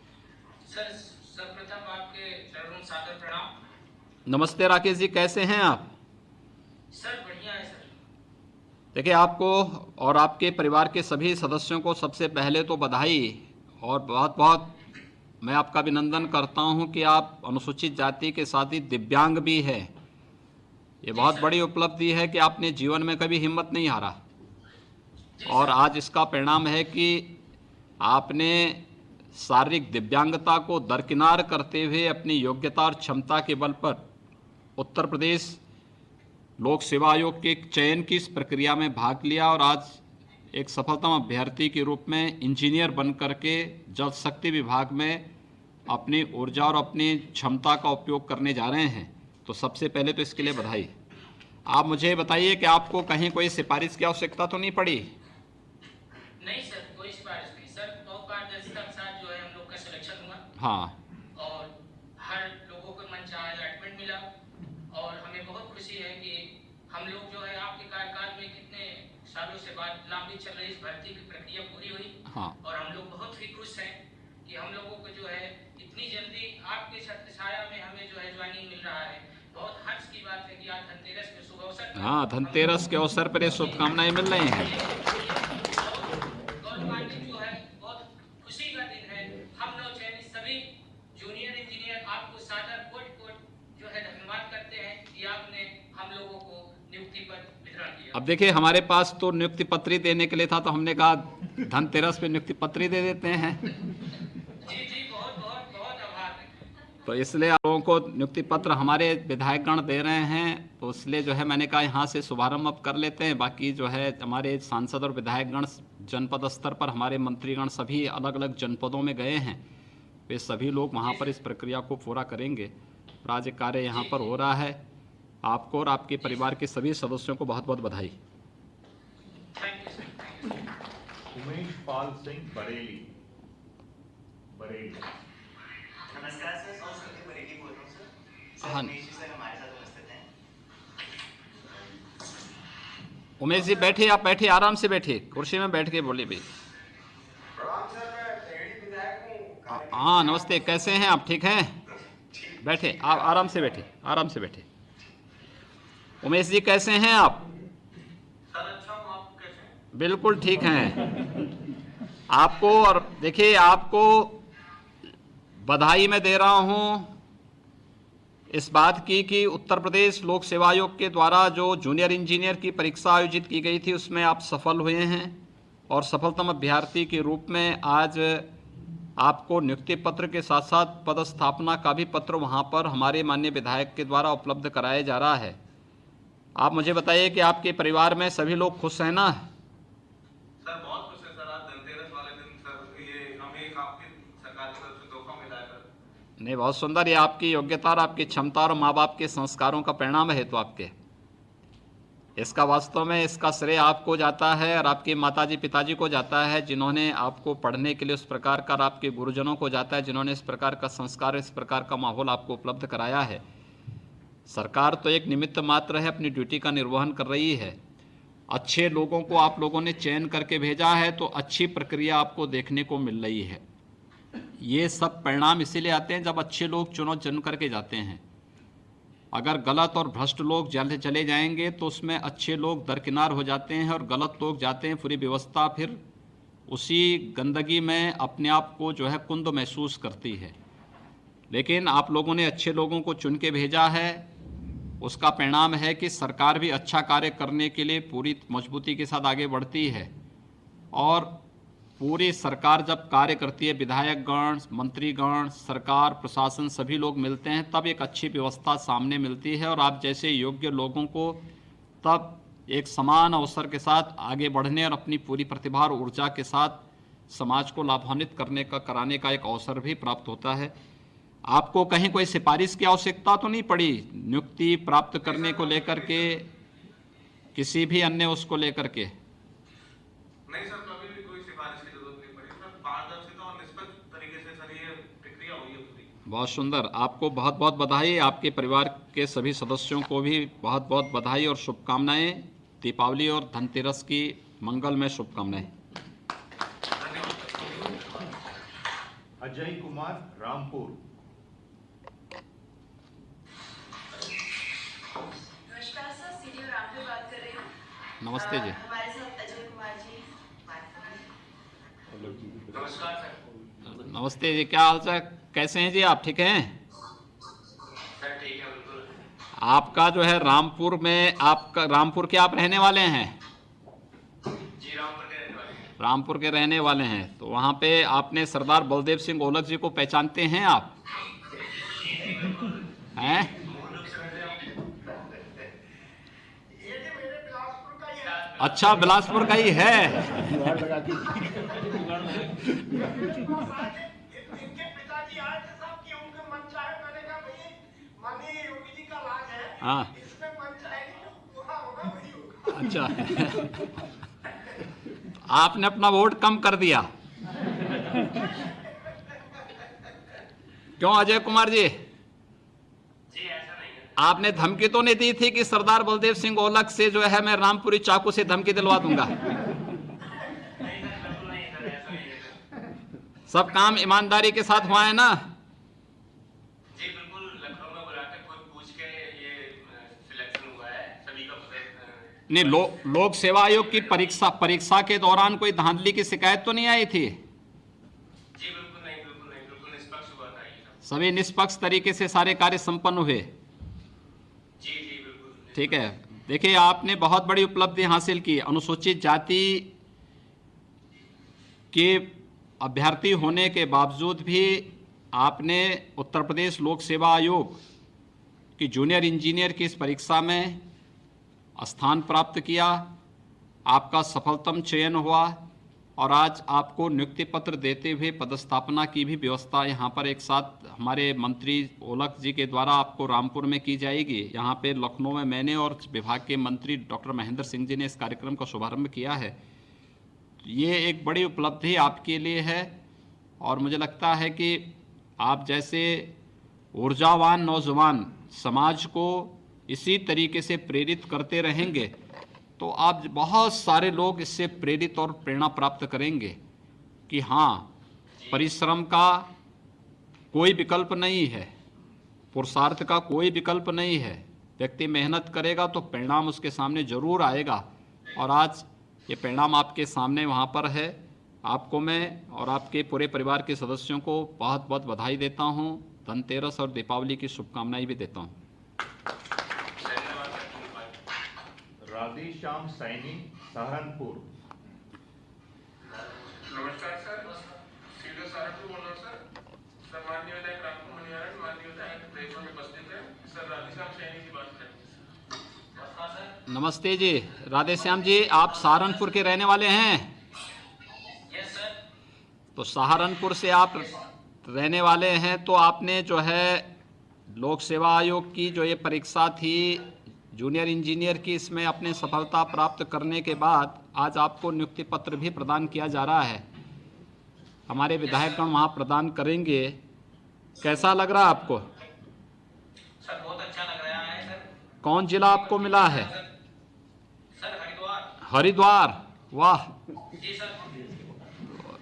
सर सर्वप्रथम आपके चरणों में सादर प्रणाम। नमस्ते राकेश जी, कैसे हैं आप? सर बढ़िया है सर। देखिए, आपको और आपके परिवार के सभी सदस्यों को सबसे पहले तो बधाई और बहुत बहुत मैं आपका अभिनंदन करता हूं कि आप अनुसूचित जाति के साथ ही दिव्यांग भी है। ये बहुत बड़ी उपलब्धि है कि आपने जीवन में कभी हिम्मत नहीं हारा और आज इसका परिणाम है कि आपने शारीरिक दिव्यांगता को दरकिनार करते हुए अपनी योग्यता और क्षमता के बल पर उत्तर प्रदेश लोक सेवा आयोग के चयन की इस प्रक्रिया में भाग लिया और आज एक सफलतम अभ्यर्थी के रूप में इंजीनियर बन करके जल शक्ति विभाग में अपनी ऊर्जा और अपनी क्षमता का उपयोग करने जा रहे हैं। तो सबसे पहले तो इसके लिए बधाई। आप मुझे बताइए कि आपको कहीं कोई सिफारिश की आवश्यकता तो नहीं पड़ी? नहीं सर, कोई सिफारिश नहीं सर, बहुत पारदर्शिता के साथ जो है हम लोग का सिलेक्शन हुआ। हाँ, और हर लोगों को मनचाहा अलॉटमेंट मिला और हमें बहुत खुशी है कि हम लोग जो है आपके कार्यकाल में कितने सालों से बाद लंबी चल रही इस भर्ती की प्रक्रिया पूरी हुई। हाँ। और हम लोग बहुत ही खुश हैं कि हम लोगों को जो है इतनी जल्दी आपके छत्र छाया में हमें जो है ज्वाइनिंग मिल रहा है। बहुत हर्ष की बात है कि आज धनतेरस के शुभ अवसर पर हाँ, धनतेरस के अवसर पर ये शुभकामनाएं मिल रही हैं। गौरवान्वित जो है, बहुत खुशी का दिन है। हम लोग चयनित सभी जूनियर इंजीनियर आपको सादर कोट जो है धन्यवाद करते हैं कि आपने हम लोगों को नियुक्ति पत्र वितरण किया। अब देखिए, हमारे पास तो नियुक्ति पत्र ही देने के लिए था, तो हमने कहा धनतेरस पे नियुक्ति पत्र ही दे देते हैं। जी बहुत बहुत बहुत आभार है। तो इसलिए आप लोगों को नियुक्ति पत्र हमारे विधायकगण दे रहे हैं, तो इसलिए जो है मैंने कहा यहाँ से शुभारंभ अब कर लेते हैं। बाकी जो है हमारे सांसद और विधायकगण जनपद स्तर पर, हमारे मंत्रीगण सभी अलग अलग जनपदों में गए हैं, वे सभी लोग वहाँ पर इस प्रक्रिया को पूरा करेंगे। राज्य कार्य यहाँ पर हो रहा है। आपको और आपके परिवार के सभी सदस्यों को बहुत बहुत बधाई। Thank you sir. Umesh Pal Singh, Bareilly. नमस्कार सर, संस्कृति बरेली बोल रहा हूँ सर। हाँ। उमेश जी सर हमारे साथ उपस्थित हैं। उमेश जी बैठिए, आप बैठिए, आराम से बैठिए, कुर्सी में बैठ के बोलिए भाई। प्रणाम सर, मैं टेढ़ी विधायक हूँ। हाँ नमस्ते, कैसे हैं आप? ठीक हैं? बैठे, आप आराम से बैठिए, आराम से बैठिए। उमेश जी कैसे हैं आप? सर अच्छा हूँ, आप कैसे हैं? बिल्कुल ठीक हैं। आपको और देखिए, आपको बधाई मैं दे रहा हूं इस बात की कि उत्तर प्रदेश लोक सेवा आयोग के द्वारा जो जूनियर इंजीनियर की परीक्षा आयोजित की गई थी उसमें आप सफल हुए हैं और सफलतम अभ्यर्थी के रूप में आज आपको नियुक्ति पत्र के साथ साथ पदस्थापना का भी पत्र वहां पर हमारे माननीय विधायक के द्वारा उपलब्ध कराया जा रहा है। आप मुझे बताइए कि आपके परिवार में सभी लोग खुश हैं ना? सर बहुत खुश है सर, आज धनतेरस वाले दिन सर ये हमें एक आपकी सरकार की तरफ से तोहफा मिला है सर। नहीं, बहुत सुंदर। ये आपकी योग्यता और आपकी क्षमता और माँ बाप के संस्कारों का परिणाम है। तो आपके इसका वास्तव में इसका श्रेय आपको जाता है और आपके माताजी पिताजी को जाता है, जिन्होंने आपको पढ़ने के लिए उस प्रकार का, आपके गुरुजनों को जाता है जिन्होंने इस प्रकार का संस्कार, इस प्रकार का माहौल आपको उपलब्ध कराया है। सरकार तो एक निमित्त मात्र है, अपनी ड्यूटी का निर्वहन कर रही है। अच्छे लोगों को आप लोगों ने चयन करके भेजा है, तो अच्छी प्रक्रिया आपको देखने को मिल रही है। ये सब परिणाम इसीलिए आते हैं जब अच्छे लोग चुन करके जाते हैं। अगर गलत और भ्रष्ट लोग जल्द चले जाएंगे तो उसमें अच्छे लोग दरकिनार हो जाते हैं और गलत लोग जाते हैं, पूरी व्यवस्था फिर उसी गंदगी में अपने आप को जो है कुंद महसूस करती है। लेकिन आप लोगों ने अच्छे लोगों को चुन के भेजा है, उसका परिणाम है कि सरकार भी अच्छा कार्य करने के लिए पूरी मजबूती के साथ आगे बढ़ती है। और पूरी सरकार जब कार्य करती है, विधायकगण, मंत्रीगण, सरकार, प्रशासन सभी लोग मिलते हैं, तब एक अच्छी व्यवस्था सामने मिलती है और आप जैसे योग्य लोगों को तब एक समान अवसर के साथ आगे बढ़ने और अपनी पूरी प्रतिभा और ऊर्जा के साथ समाज को लाभान्वित कराने का एक अवसर भी प्राप्त होता है। आपको कहीं कोई सिफारिश की आवश्यकता तो नहीं पड़ी नियुक्ति प्राप्त करने को लेकर के, किसी भी अन्य उसको लेकर के? नहीं सर, कभी भी कोई सिफारिश की जरूरत नहीं पड़ी सर। पारदर्शिता और निष्पक्ष तरीके से सर ये प्रक्रिया हुई है पूरी। बहुत सुंदर, आपको बहुत बहुत बधाई। आपके परिवार के सभी सदस्यों को भी बहुत बहुत बधाई और शुभकामनाएं। दीपावली और धनतेरस की मंगलमय शुभकामनाएं। अजय कुमार, रामपुर। नमस्कार सर, सीनियर रामपुर बात कर रही हूँ। नमस्ते जी। हमारे साथ अजय कुमार जी। नमस्कार सर। नमस्ते जी, क्या हाल चाल, कैसे हैं जी आप? ठीक हैं? सर ठीक है बिल्कुल। आपका जो है रामपुर में, आपका रामपुर के आप रहने वाले हैं? जी रामपुर के रहने वाले हैं। रामपुर के रहने वाले हैं, तो वहाँ पे आपने सरदार बलदेव सिंह ओलख जी को पहचानते हैं आप? हैं? मूल रूप से अच्छा, बिलासपुर का ही है। इनके पिताजी आए थे साहब कि उनके मन चाहे, मैंने कहा भाई माननीय योगी जी का राज है, हाँ, इसमें मन चाहेगी जो पूरा होगा वही होगा। अच्छा। आपने अपना वोट कम कर दिया क्यों अजय कुमार जी? जी ऐसा नहीं है। आपने धमकी तो नहीं दी थी कि सरदार बलदेव सिंह ओलख से जो है मैं रामपुरी चाकू से धमकी दिलवा दूंगा? नहीं सर, बिल्कुल नहीं सर, ऐसा नहीं है सर। सब काम ईमानदारी के साथ हुआ है ना? जी बिल्कुल, लखनऊ में बुलाकर खुद पूछ के ये सिलेक्शन हुआ है सभी का। नहीं, लोक सेवा आयोग की परीक्षा के दौरान कोई धांधली की शिकायत तो नहीं आई थी? जी बिल्कुल नहीं, बिल्कुल नहीं, बिल्कुल निष्पक्ष हुआ था ये सब। सभी निष्पक्ष तरीके से सारे कार्य संपन्न हुए? जी जी बिल्कुल। ठीक है। देखिए, आपने बहुत बड़ी उपलब्धि हासिल की। अनुसूचित जाति के अभ्यर्थी होने के बावजूद भी आपने उत्तर प्रदेश लोक सेवा आयोग की जूनियर इंजीनियर की इस परीक्षा में स्थान प्राप्त किया। आपका सफलतम चयन हुआ और आज आपको नियुक्ति पत्र देते हुए पदस्थापना की भी व्यवस्था यहाँ पर एक साथ हमारे मंत्री ओलख जी के द्वारा आपको रामपुर में की जाएगी। यहाँ पे लखनऊ में मैंने और विभाग के मंत्री डॉक्टर महेंद्र सिंह जी ने इस कार्यक्रम का शुभारंभ किया है। ये एक बड़ी उपलब्धि आपके लिए है और मुझे लगता है कि आप जैसे ऊर्जावान नौजवान समाज को इसी तरीके से प्रेरित करते रहेंगे तो आप बहुत सारे लोग इससे प्रेरित और प्रेरणा प्राप्त करेंगे कि हाँ, परिश्रम का कोई विकल्प नहीं है, पुरुषार्थ का कोई विकल्प नहीं है। व्यक्ति मेहनत करेगा तो परिणाम उसके सामने जरूर आएगा और आज ये परिणाम आपके सामने वहाँ पर है। आपको मैं और आपके पूरे परिवार के सदस्यों को बहुत बहुत बधाई देता हूँ। धनतेरस और दीपावली की शुभकामनाएं भी देता हूँ। राधेश्याम सैनी, सहारनपुर। नमस्कार सर, सीधे सहारनपुर बोल रहा हूँ सर। माननीय विधायक रामपुर मनियारन, माननीय विधायक देशों में उपस्थित है सर, राधेश्याम सैनी की बात करें। नमस्ते जी, राधेश्याम जी, आप सहारनपुर के रहने वाले हैं? Yes sir. तो सहारनपुर से आप रहने वाले हैं तो आपने जो है लोक सेवा आयोग की जो ये परीक्षा थी जूनियर इंजीनियर की, इसमें अपने सफलता प्राप्त करने के बाद आज आपको नियुक्ति पत्र भी प्रदान किया जा रहा है। हमारे विधायकगण वहाँ प्रदान करेंगे। कैसा लग रहा है आपको? सर बहुत अच्छा लग रहा है सर। कौन जिला आपको मिला है? सर हरिद्वार। हरिद्वार, वाह। जी सर।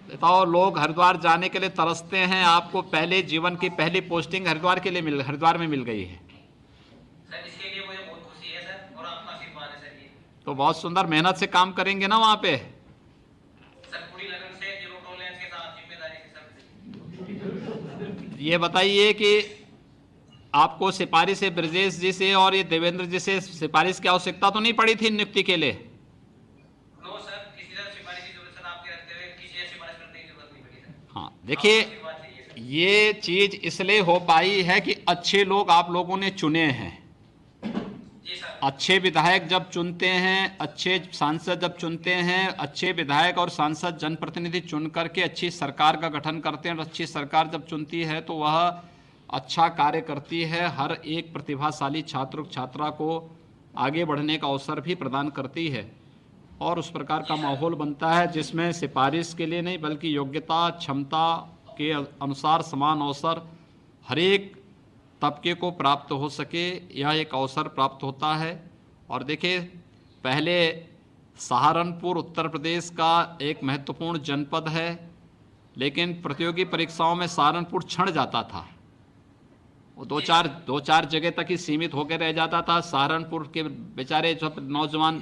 बताओ, लोग हरिद्वार जाने के लिए तरसते हैं, आपको पहले जीवन की पहली पोस्टिंग हरिद्वार में मिल गई है। सर इसके लिए मुझे बहुत खुशी है सर और आपका आशीर्वाद है सर। ये तो बहुत सुंदर, मेहनत से काम करेंगे ना वहाँ पे? सर पूरी लगन से, जीरो टॉलरेंस के साथ, जिम्मेदारी से सर। ये बताइए कि आपको सिफारिश से ब्रजेश जी से और ये देवेंद्र जी से सिफारिश की आवश्यकता तो नहीं पड़ी थी नियुक्ति के लिए? नो सर, किसी तरह सिफारिश की जरूरत सर आपके रखते हुए किसी से सिफारिश करने की जरूरत नहीं पड़ी सर। हाँ, देखिए, आशीर्वाद चाहिए सर। ये चीज इसलिए हो पाई है कि अच्छे लोग आप लोगों ने चुने हैं। जी सर। अच्छे विधायक जब चुनते हैं, अच्छे सांसद जब चुनते हैं, अच्छे विधायक और सांसद जनप्रतिनिधि चुन करके अच्छी सरकार का गठन करते हैं और अच्छी सरकार जब चुनती है तो वह अच्छा कार्य करती है। हर एक प्रतिभाशाली छात्र छात्रा को आगे बढ़ने का अवसर भी प्रदान करती है और उस प्रकार का माहौल बनता है जिसमें सिफारिश के लिए नहीं बल्कि योग्यता क्षमता के अनुसार समान अवसर हर एक तबके को प्राप्त हो सके, यह एक अवसर प्राप्त होता है। और देखिए, पहले सहारनपुर उत्तर प्रदेश का एक महत्वपूर्ण जनपद है, लेकिन प्रतियोगी परीक्षाओं में सहारनपुर छंट जाता था। वो दो चार जगह तक ही सीमित होकर रह जाता था। सहारनपुर के बेचारे सब नौजवान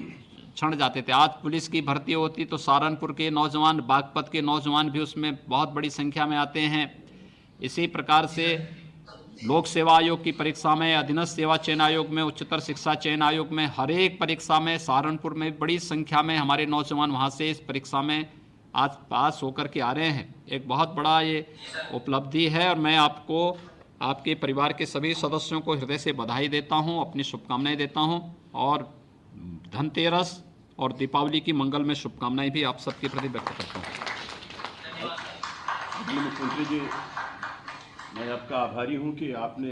छंट जाते थे। आज पुलिस की भर्ती होती तो सहारनपुर के नौजवान, बागपत के नौजवान भी उसमें बहुत बड़ी संख्या में आते हैं। इसी प्रकार से लोक सेवा आयोग की परीक्षा में, अधीनस्थ सेवा चयन आयोग में, उच्चतर शिक्षा चयन आयोग में, हर एक परीक्षा में सहारनपुर में बड़ी संख्या में हमारे नौजवान वहाँ से इस परीक्षा में आज पास होकर के आ रहे हैं। एक बहुत बड़ा ये उपलब्धि है और मैं आपको, आपके परिवार के सभी सदस्यों को हृदय से बधाई देता हूँ, अपनी शुभकामनाएं देता हूँ और धनतेरस और दीपावली की मंगल में शुभकामनाएं भी आप सबके प्रति व्यक्त करता हूँ। मुख्यमंत्री जी, मैं आपका आभारी हूं कि आपने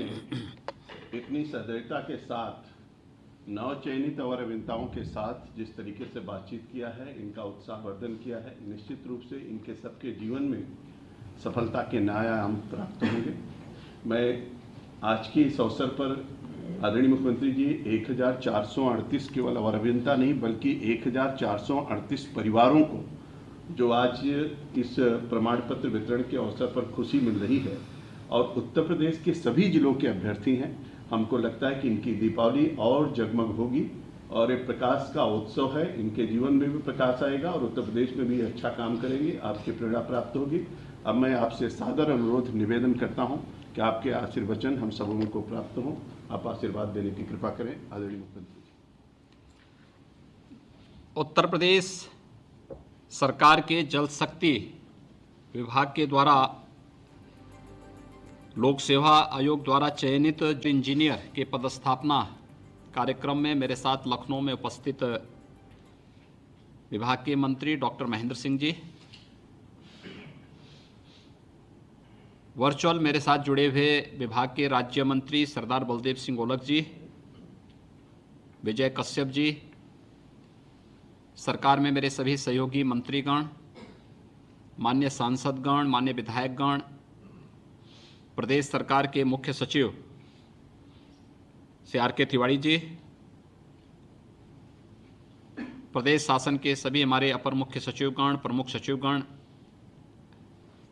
इतनी सदस्यता के साथ नवचयनित और अभियंताओं के साथ जिस तरीके से बातचीत किया है, इनका उत्साहवर्धन किया है। निश्चित रूप से इनके सबके जीवन में सफलता के नए आयाम प्राप्त होंगे। मैं आज के इस अवसर पर आदरणीय मुख्यमंत्री जी 1438 केवल और अभियंता नहीं बल्कि 1438 परिवारों को जो आज इस प्रमाण पत्र वितरण के अवसर पर खुशी मिल रही है और उत्तर प्रदेश के सभी जिलों के अभ्यर्थी हैं, हमको लगता है कि इनकी दीपावली और जगमग होगी और एक प्रकाश का उत्सव है। इनके जीवन में भी प्रकाश आएगा और उत्तर प्रदेश में भी अच्छा काम करेंगे, आपकी प्रेरणा प्राप्त होगी। अब मैं आपसे सादर अनुरोध निवेदन करता हूं कि आपके आशीर्वचन हम सबों को प्राप्त हों। आप आशीर्वाद देने की कृपा करें आदरणीय मुख्यमंत्री जी। उत्तर प्रदेश सरकार के जल शक्ति विभाग के द्वारा लोक सेवा आयोग द्वारा चयनित इंजीनियर के पदस्थापना कार्यक्रम में मेरे साथ लखनऊ में उपस्थित विभाग के मंत्री डॉक्टर महेंद्र सिंह जी, वर्चुअल मेरे साथ जुड़े हुए विभाग के राज्य मंत्री सरदार बलदेव सिंह ओलख जी, विजय कश्यप जी, सरकार में मेरे सभी सहयोगी मंत्रीगण, माननीय सांसदगण, माननीय विधायकगण, प्रदेश सरकार के मुख्य सचिव श्री आर.के. तिवारी जी, प्रदेश शासन के सभी हमारे अपर मुख्य सचिवगण, प्रमुख सचिवगण,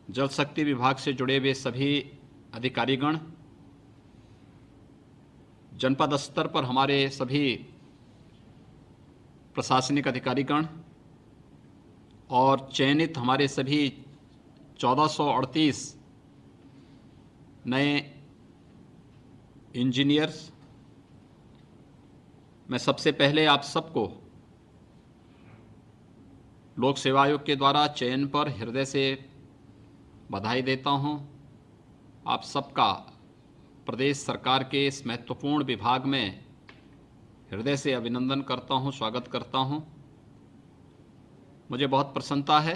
जल शक्ति विभाग से जुड़े हुए सभी अधिकारीगण, जनपद स्तर पर हमारे सभी प्रशासनिक अधिकारीगण और चयनित हमारे सभी 1438 नए इंजीनियर्स, मैं सबसे पहले आप सबको लोक सेवा आयोग के द्वारा चयन पर हृदय से बधाई देता हूं। आप सबका प्रदेश सरकार के इस महत्वपूर्ण विभाग में हृदय से अभिनंदन करता हूं, स्वागत करता हूं। मुझे बहुत प्रसन्नता है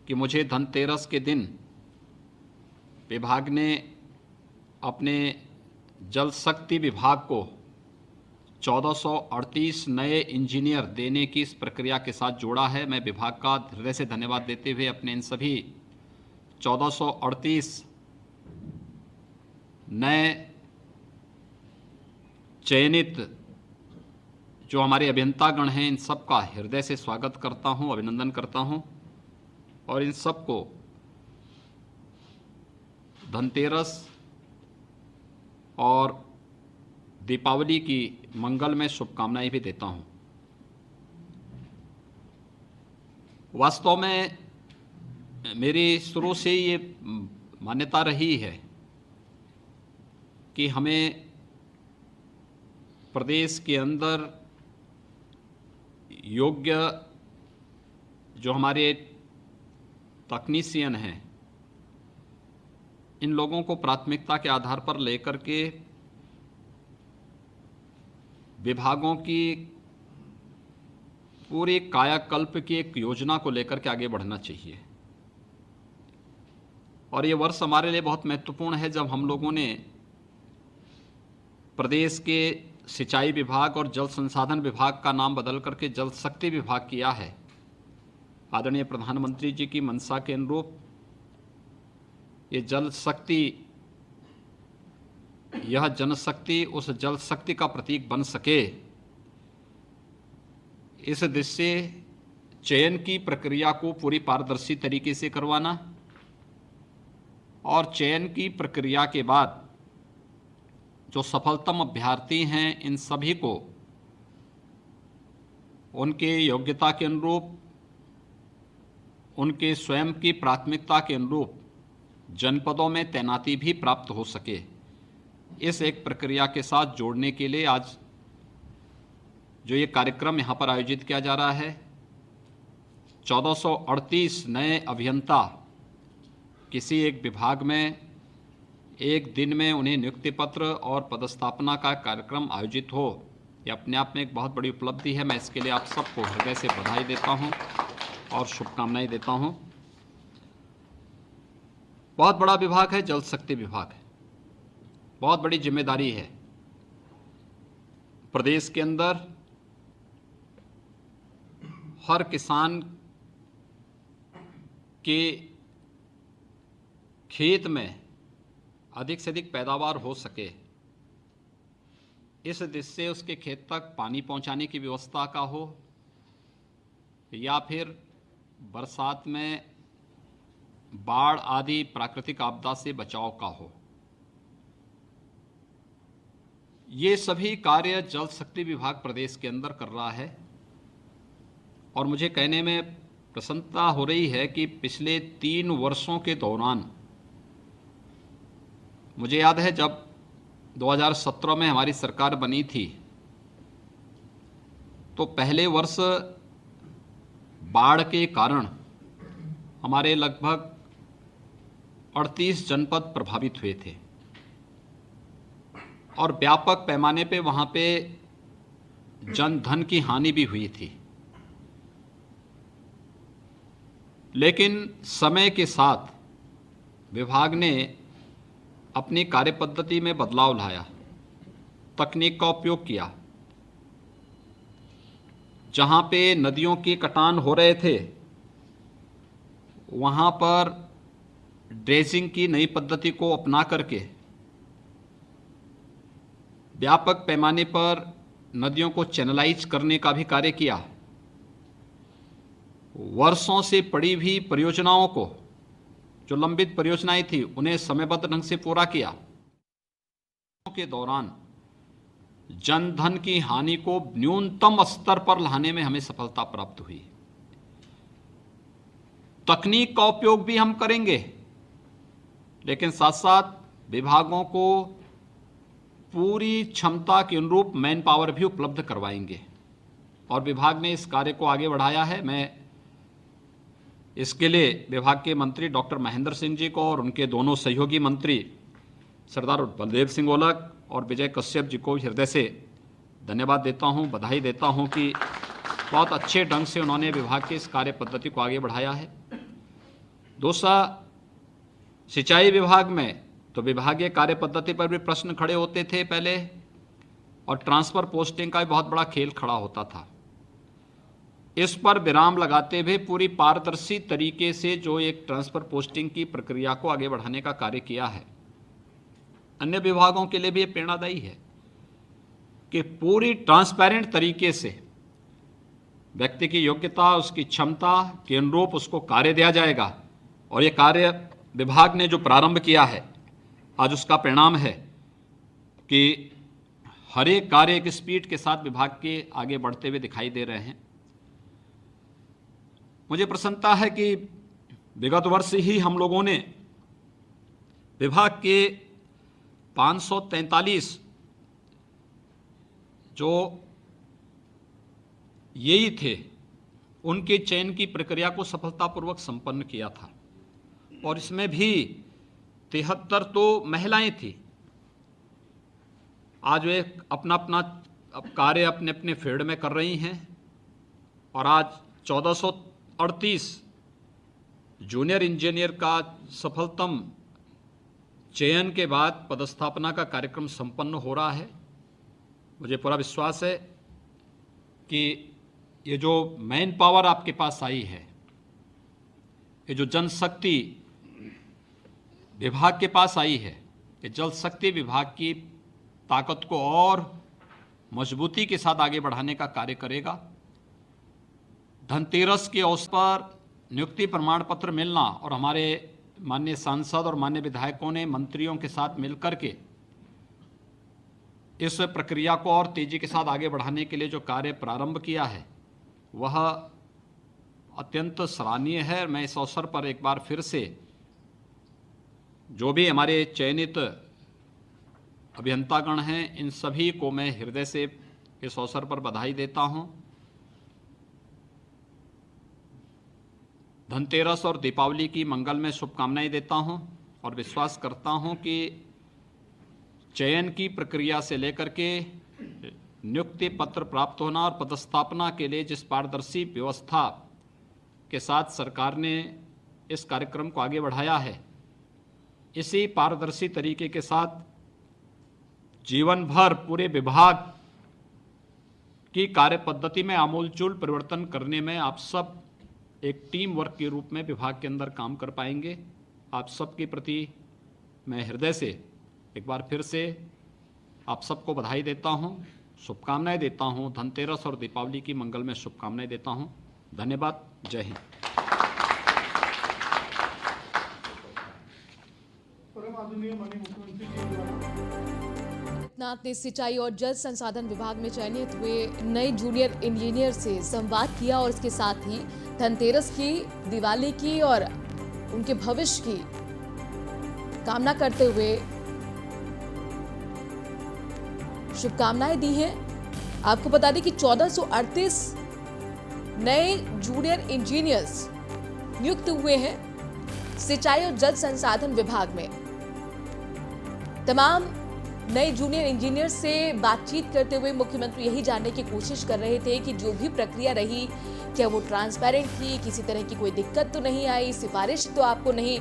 कि मुझे धनतेरस के दिन विभाग ने अपने जल शक्ति विभाग को 1438 नए इंजीनियर देने की इस प्रक्रिया के साथ जोड़ा है। मैं विभाग का हृदय से धन्यवाद देते हुए अपने इन सभी 1438 नए चयनित जो हमारे अभियंतागण हैं, इन सब का हृदय से स्वागत करता हूं, अभिनंदन करता हूं और इन सबको धनतेरस और दीपावली की मंगल में शुभकामनाएं भी देता हूं। वास्तव में मेरी शुरू से ये मान्यता रही है कि हमें प्रदेश के अंदर योग्य जो हमारे तकनीशियन हैं, इन लोगों को प्राथमिकता के आधार पर लेकर के विभागों की पूरे कायाकल्प की एक योजना को लेकर के आगे बढ़ना चाहिए। और ये वर्ष हमारे लिए बहुत महत्वपूर्ण है जब हम लोगों ने प्रदेश के सिंचाई विभाग और जल संसाधन विभाग का नाम बदल करके जल शक्ति विभाग किया है। आदरणीय प्रधानमंत्री जी की मंशा के अनुरूप ये जल शक्ति, यह जनशक्ति उस जल शक्ति का प्रतीक बन सके, इस दृष्टि से चयन की प्रक्रिया को पूरी पारदर्शी तरीके से करवाना और चयन की प्रक्रिया के बाद जो सफलतम अभ्यर्थी हैं, इन सभी को उनके योग्यता के अनुरूप, उनके स्वयं की प्राथमिकता के अनुरूप जनपदों में तैनाती भी प्राप्त हो सके, इस एक प्रक्रिया के साथ जोड़ने के लिए आज जो ये कार्यक्रम यहाँ पर आयोजित किया जा रहा है, 1438 नए अभियंता किसी एक विभाग में एक दिन में उन्हें नियुक्ति पत्र और पदस्थापना का कार्यक्रम आयोजित हो, यह अपने आप में एक बहुत बड़ी उपलब्धि है। मैं इसके लिए आप सबको हृदय से बधाई देता हूँ और शुभकामनाएं देता हूँ। बहुत बड़ा विभाग है, जल शक्ति विभाग है, बहुत बड़ी जिम्मेदारी है। प्रदेश के अंदर हर किसान के खेत में अधिक से अधिक पैदावार हो सके, इस दृष्टि से उसके खेत तक पानी पहुंचाने की व्यवस्था का हो या फिर बरसात में बाढ़ आदि प्राकृतिक आपदा से बचाव का हो, ये सभी कार्य जल शक्ति विभाग प्रदेश के अंदर कर रहा है। और मुझे कहने में प्रसन्नता हो रही है कि पिछले 3 वर्षों के दौरान, मुझे याद है जब 2017 में हमारी सरकार बनी थी तो पहले वर्ष बाढ़ के कारण हमारे लगभग 38 जनपद प्रभावित हुए थे और व्यापक पैमाने पे वहाँ पे जन धन की हानि भी हुई थी। लेकिन समय के साथ विभाग ने अपनी कार्यपद्धति में बदलाव लाया, तकनीक का उपयोग किया। जहाँ पे नदियों के कटान हो रहे थे वहाँ पर ड्रेजिंग की नई पद्धति को अपना करके व्यापक पैमाने पर नदियों को चैनलाइज करने का भी कार्य किया। वर्षों से पड़ी हुई परियोजनाओं को, जो लंबित परियोजनाएं थी, उन्हें समयबद्ध ढंग से पूरा किया। के दौरान जनधन की हानि को न्यूनतम स्तर पर लाने में हमें सफलता प्राप्त हुई। तकनीक का उपयोग भी हम करेंगे, लेकिन साथ साथ विभागों को पूरी क्षमता के अनुरूप मैन पावर भी उपलब्ध करवाएंगे और विभाग ने इस कार्य को आगे बढ़ाया है। मैं इसके लिए विभाग के मंत्री डॉक्टर महेंद्र सिंह जी को और उनके दोनों सहयोगी मंत्री सरदार बलदेव सिंह ओलख और विजय कश्यप जी को हृदय से धन्यवाद देता हूं, बधाई देता हूं कि बहुत अच्छे ढंग से उन्होंने विभाग की इस कार्य पद्धति को आगे बढ़ाया है। दूसरा, सिंचाई विभाग में तो विभागीय कार्य पद्धति पर भी प्रश्न खड़े होते थे पहले, और ट्रांसफर पोस्टिंग का भी बहुत बड़ा खेल खड़ा होता था। इस पर विराम लगाते हुए पूरी पारदर्शी तरीके से जो एक ट्रांसफर पोस्टिंग की प्रक्रिया को आगे बढ़ाने का कार्य किया है, अन्य विभागों के लिए भी ये प्रेरणादायी है कि पूरी ट्रांसपेरेंट तरीके से व्यक्ति की योग्यता, उसकी क्षमता के अनुरूप उसको कार्य दिया जाएगा। और ये कार्य विभाग ने जो प्रारंभ किया है, आज उसका परिणाम है कि हर एक कार्य एक स्पीड के साथ विभाग के आगे बढ़ते हुए दिखाई दे रहे हैं। मुझे प्रसन्नता है कि विगत वर्ष ही हम लोगों ने विभाग के 543 जो यही थे, उनके चयन की प्रक्रिया को सफलतापूर्वक संपन्न किया था और इसमें भी 73 तो महिलाएं थी। आज वे अपना अपना कार्य अपने अपने फील्ड में कर रही हैं और आज 1438 जूनियर इंजीनियर का सफलतम चयन के बाद पदस्थापना का कार्यक्रम संपन्न हो रहा है। मुझे पूरा विश्वास है कि ये जो मैन पावर आपके पास आई है, ये जो जनशक्ति विभाग के पास आई है कि जल शक्ति विभाग की ताकत को और मजबूती के साथ आगे बढ़ाने का कार्य करेगा। धनतेरस के अवसर पर नियुक्ति प्रमाण पत्र मिलना और हमारे माननीय सांसद और माननीय विधायकों ने मंत्रियों के साथ मिलकर के इस प्रक्रिया को और तेजी के साथ आगे बढ़ाने के लिए जो कार्य प्रारंभ किया है वह अत्यंत सराहनीय है। मैं इस अवसर पर एक बार फिर से जो भी हमारे चयनित अभियंतागण हैं इन सभी को मैं हृदय से इस अवसर पर बधाई देता हूं। धनतेरस और दीपावली की मंगल में शुभकामनाएं देता हूं और विश्वास करता हूं कि चयन की प्रक्रिया से लेकर के नियुक्ति पत्र प्राप्त होना और पदस्थापना के लिए जिस पारदर्शी व्यवस्था के साथ सरकार ने इस कार्यक्रम को आगे बढ़ाया है, इसी पारदर्शी तरीके के साथ जीवन भर पूरे विभाग की कार्य पद्धति में आमूलचूल परिवर्तन करने में आप सब एक टीम वर्क के रूप में विभाग के अंदर काम कर पाएंगे। आप सबके प्रति मैं हृदय से एक बार फिर से आप सबको बधाई देता हूं, शुभकामनाएं देता हूं। धनतेरस और दीपावली की मंगल में शुभकामनाएं देता हूं। धन्यवाद। जय हिंद। नाथ ने सिंचाई और जल संसाधन विभाग में चयनित हुए नए जूनियर इंजीनियर से संवाद किया और इसके साथ ही धनतेरस की, दिवाली की और उनके भविष्य की कामना करते हुए शुभकामनाएं दी हैं। आपको बता दें कि 1438 नए जूनियर इंजीनियर्स नियुक्त हुए हैं सिंचाई और जल संसाधन विभाग में। तमाम नए जूनियर इंजीनियर से बातचीत करते हुए मुख्यमंत्री यही जानने की कोशिश कर रहे थे कि जो भी प्रक्रिया रही क्या वो ट्रांसपेरेंट थी, किसी तरह की कोई दिक्कत तो नहीं आई, सिफारिश तो आपको नहीं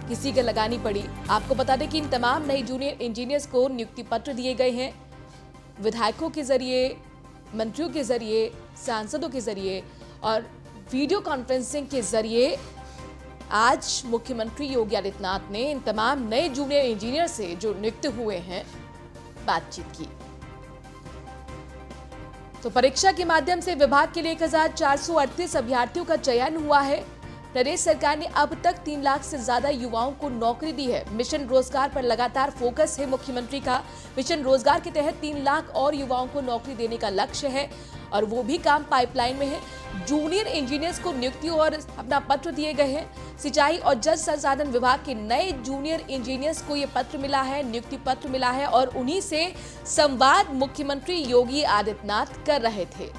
किसी के लगानी पड़ी। आपको बता दें कि इन तमाम नए जूनियर इंजीनियर्स को नियुक्ति पत्र दिए गए हैं विधायकों के जरिए, मंत्रियों के जरिए, सांसदों के जरिए और वीडियो कॉन्फ्रेंसिंग के जरिए। आज मुख्यमंत्री योगी आदित्यनाथ ने इन तमाम नए जूनियर इंजीनियर से जो नियुक्त हुए हैं बातचीत की। तो परीक्षा के माध्यम से विभाग के लिए 1438 अभ्यर्थियों का चयन हुआ है। प्रदेश सरकार ने अब तक 3 लाख से ज्यादा युवाओं को नौकरी दी है। मिशन रोजगार पर लगातार फोकस है मुख्यमंत्री का। मिशन रोजगार के तहत 3 लाख और युवाओं को नौकरी देने का लक्ष्य है और वो भी काम पाइपलाइन में है। जूनियर इंजीनियर्स को नियुक्ति और अपना पत्र दिए गए हैं। सिंचाई और जल संसाधन विभाग के नए जूनियर इंजीनियर्स को ये पत्र मिला है, नियुक्ति पत्र मिला है और उन्हीं से संवाद मुख्यमंत्री योगी आदित्यनाथ कर रहे थे।